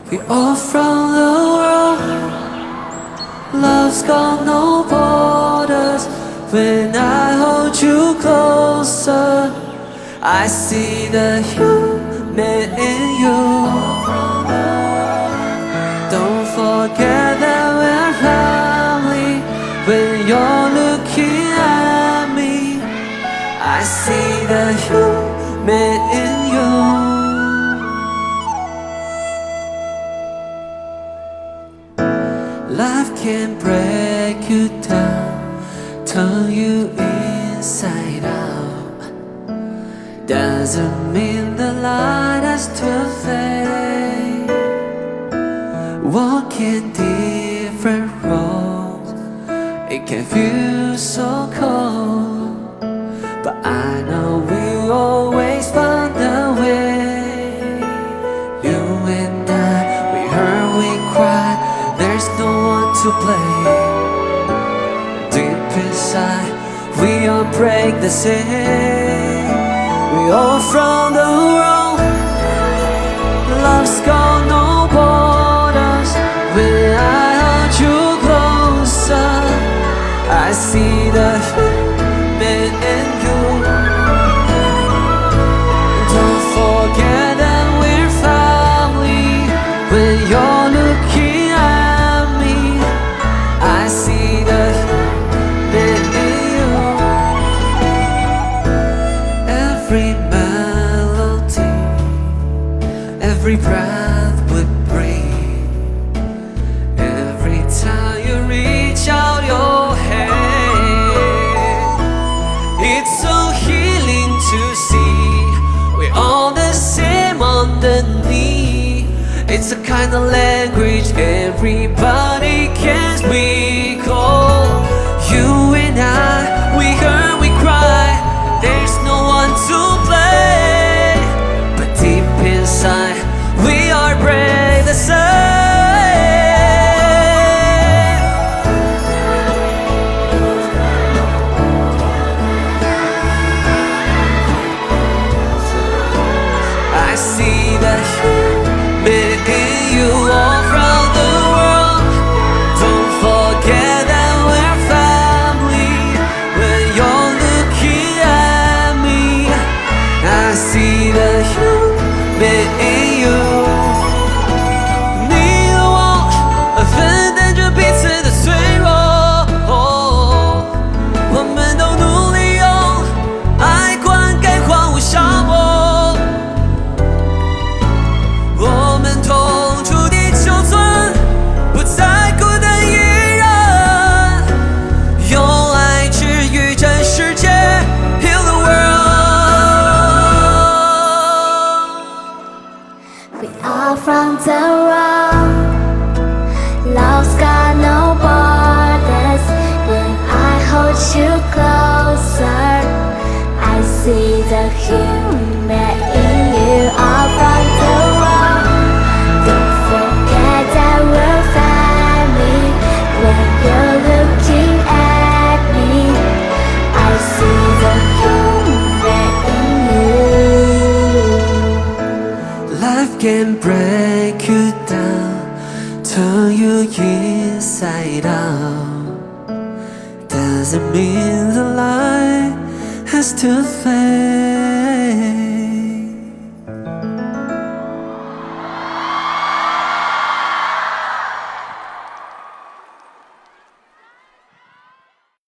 We all from the world. Love's got no borders. When I hold you closer, I see the human in you. Don't forget that we're family. When you're looking at me, I see the human in you. Life can break you down, turn you inside out. Doesn't mean the light has to fade. Walking different roads, it can feel so cold, but I know we'll always find a way. You and I, we hurt, we cry, there's no one to blame. Deep inside, we all break the same. We all from the world. Love's got no borders. When I hold you closer, I see the human in you. Don't forget that we're family. When you're looking at me, I see the human in you. Every melody, every breath we breathe, every time you reach out your hand, it's so healing to see we're all the same underneath. It's a kind of language everybody can speak. Oh, you and I, we hurt, we cry, there's no one to blame. But deep inside, we are brave the same. I see the human in you, all from the world. Don't forget that we're family. When you're looking at me, I see the human in you. 你和我分担着彼此的脆弱，我们都努力用爱灌溉荒芜沙漠。我们同处地球村，不再孤单一人，用爱治愈这世界 ，Heal the world. We are from the world. Love's got no borders. When I hold you closer, I see the human in you. All from the world. Don't forget that we're family. When you're looking at me, I see the human in you. Life can break you down, turn you inside out. Doesn't mean the light has to fade.